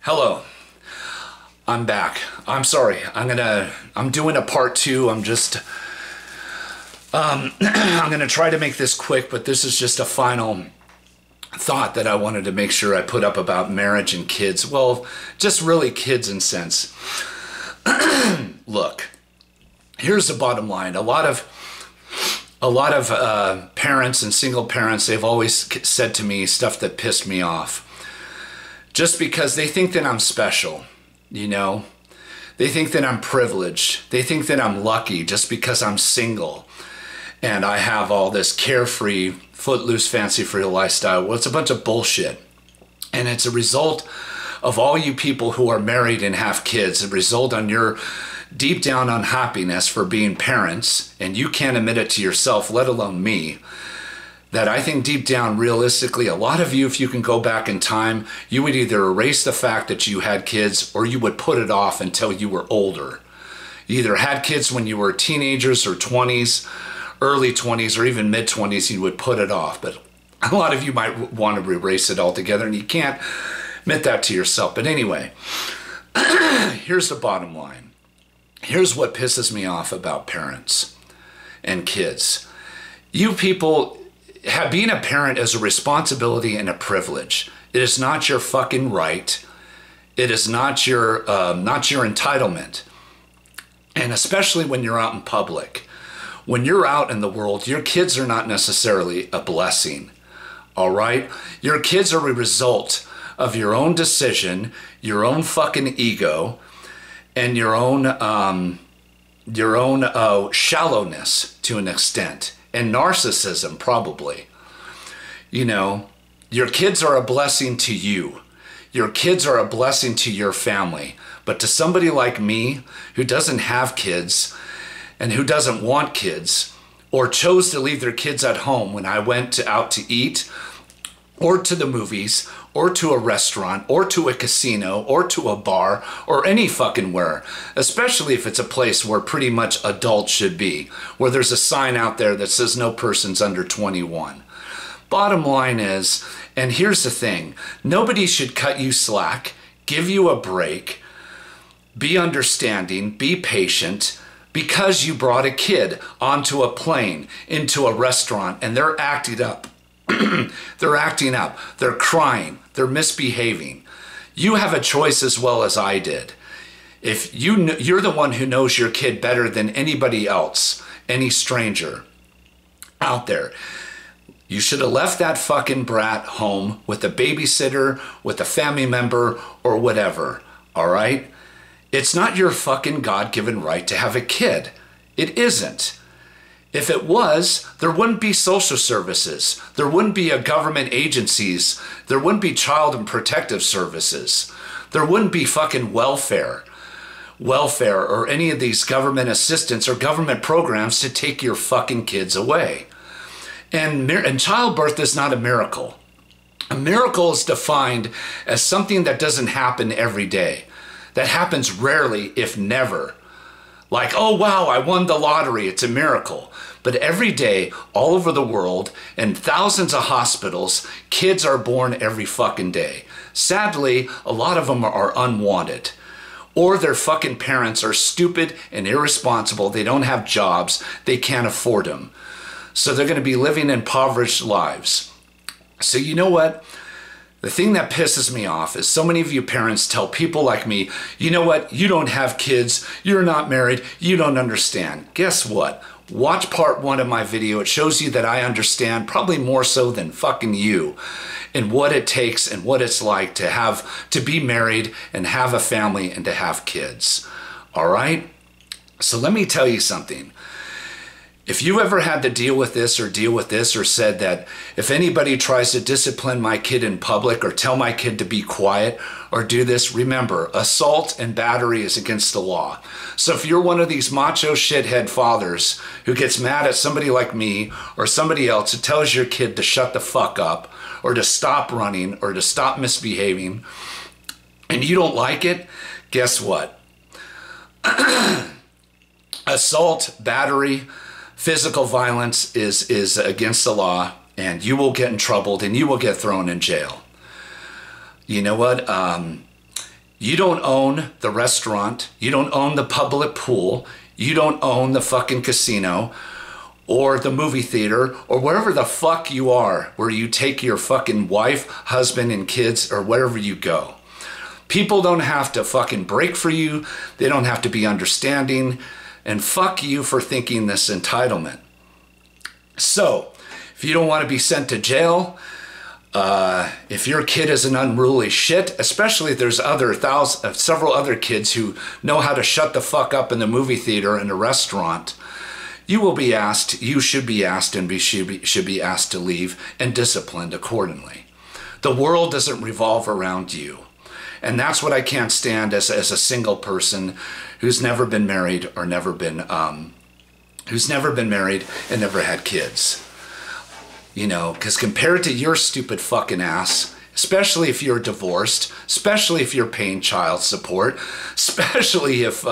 Hello, I'm back. I'm sorry. I'm doing a part two. I'm gonna try to make this quick, but this is just a final thought that I wanted to make sure I put up about marriage and kids. Well, just really kids in sense. Look, here's the bottom line. A lot of parents and single parents, they've always said to me stuff that pissed me off. Just because they think that I'm special, you know? They think that I'm privileged. They think that I'm lucky just because I'm single and I have all this carefree, footloose, fancy-free lifestyle. Well, it's a bunch of bullshit. And it's a result of all you people who are married and have kids. A result on your deep down unhappiness for being parents, and you can't admit it to yourself, let alone me. That I think deep down, realistically, a lot of you, if you can go back in time, you would either erase the fact that you had kids or you would put it off until you were older. You either had kids when you were teenagers or 20s, early 20s, or even mid 20s, you would put it off. But a lot of you might want to erase it altogether, and you can't admit that to yourself. But anyway, here's the bottom line. Here's what pisses me off about parents and kids. You people, being a parent is a responsibility and a privilege. It is not your fucking right. It is not your entitlement. And especially when you're out in public. When you're out in the world, your kids are not necessarily a blessing. All right? Your kids are a result of your own decision, your own fucking ego, and your own shallowness to an extent. And narcissism, probably. You know, your kids are a blessing to you. Your kids are a blessing to your family. But to somebody like me, who doesn't have kids, and who doesn't want kids, or chose to leave their kids at home when I went out to eat, or to the movies, or to a restaurant, or to a casino, or to a bar, or any fucking where. Especially if it's a place where pretty much adults should be, where there's a sign out there that says no person's under 21. Bottom line is, and here's the thing, nobody should cut you slack, give you a break, be understanding, be patient, because you brought a kid onto a plane, into a restaurant, and they're acting up. They're acting up. They're crying. They're misbehaving. You have a choice as well as I did. If you're the one who knows your kid better than anybody else, any stranger out there, you should have left that fucking brat home with a babysitter, with a family member, or whatever. All right? It's not your fucking God-given right to have a kid. It isn't. If it was, there wouldn't be social services. There wouldn't be government agencies. There wouldn't be child and protective services. There wouldn't be fucking welfare or any of these government assistance or government programs to take your fucking kids away. And childbirth is not a miracle. A miracle is defined as something that doesn't happen every day. That happens rarely, if never. Like, oh wow, I won the lottery, it's a miracle. But every day, all over the world, in thousands of hospitals, kids are born every fucking day. Sadly, a lot of them are unwanted. Or their fucking parents are stupid and irresponsible, they don't have jobs, they can't afford them. So they're gonna be living impoverished lives. So you know what? The thing that pisses me off is so many of you parents tell people like me, you know what, you don't have kids, you're not married, you don't understand. Guess what? Watch part 1 of my video. It shows you that I understand, probably more so than fucking you, and what it takes and what it's like to be married and have a family and to have kids. All right? So let me tell you something. If you ever had to deal with this or said that if anybody tries to discipline my kid in public or tell my kid to be quiet or do this, remember, assault and battery is against the law. So if you're one of these macho shithead fathers who gets mad at somebody like me or somebody else who tells your kid to shut the fuck up or to stop running or to stop misbehaving and you don't like it, guess what? Assault, battery, physical violence is against the law, and you will get in trouble and you will get thrown in jail. You know what? You don't own the restaurant. You don't own the public pool. You don't own the fucking casino or the movie theater or wherever the fuck you are, where you take your fucking wife, husband, and kids, or wherever you go. People don't have to fucking break for you. They don't have to be understanding. And fuck you for thinking this entitlement. So, if you don't want to be sent to jail, if your kid is an unruly shit, especially if there's several other kids who know how to shut the fuck up in the movie theater and the restaurant, you will be asked, you should be asked, and should be asked to leave and disciplined accordingly. The world doesn't revolve around you. And that's what I can't stand as a single person who's never been married or who's never been married and never had kids. You know, because compared to your stupid fucking ass, especially if you're divorced, especially if you're paying child support, especially if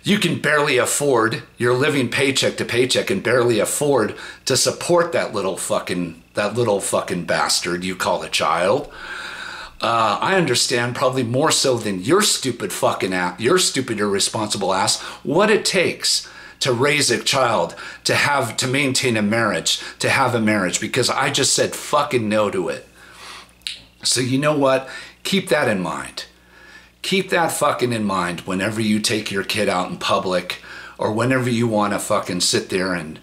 you can barely afford, you're living paycheck to paycheck and barely afford to support that little fucking bastard you call a child. I understand probably more so than your stupid fucking ass, your stupid irresponsible ass, what it takes to raise a child, to maintain a marriage, to have a marriage, because I just said fucking no to it. So you know what? Keep that in mind. Keep that fucking in mind whenever you take your kid out in public or whenever you want to fucking sit there and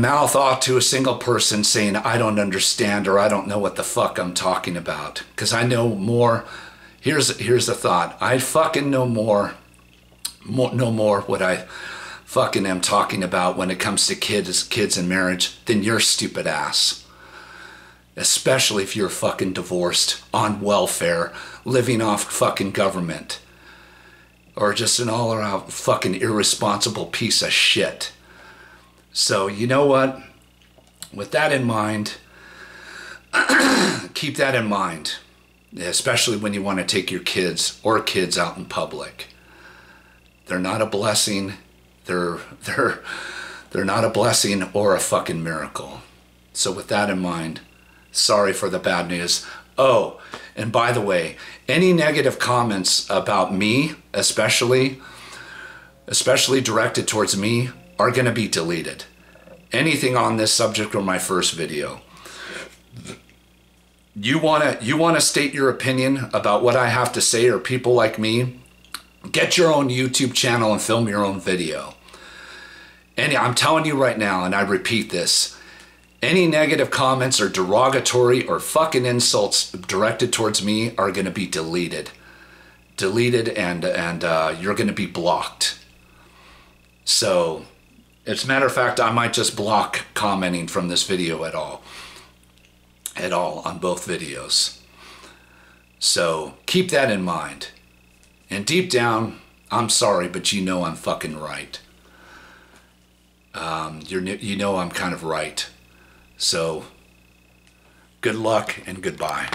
mouth off to a single person saying, I don't understand or I don't know what the fuck I'm talking about. Because I know more. Here's the thought. I fucking know more what I fucking am talking about when it comes to kids and marriage than your stupid ass. Especially if you're fucking divorced, on welfare, living off fucking government. Or just an all-around fucking irresponsible piece of shit. So, you know what? With that in mind, keep that in mind. Especially when you want to take your kids out in public. They're not a blessing. They're not a blessing or a fucking miracle. So with that in mind, sorry for the bad news. Oh, and by the way, any negative comments about me, especially directed towards me, are going to be deleted. Anything on this subject or my first video. You want to state your opinion about what I have to say, or people like me, get your own YouTube channel and film your own video. I'm telling you right now, and I repeat this, any negative comments or derogatory or fucking insults directed towards me are going to be deleted. Deleted, and you're going to be blocked. So, as a matter of fact, I might just block commenting from this video at all on both videos. So, keep that in mind. And deep down, I'm sorry, but you know I'm fucking right. You know I'm kind of right. So, good luck and goodbye.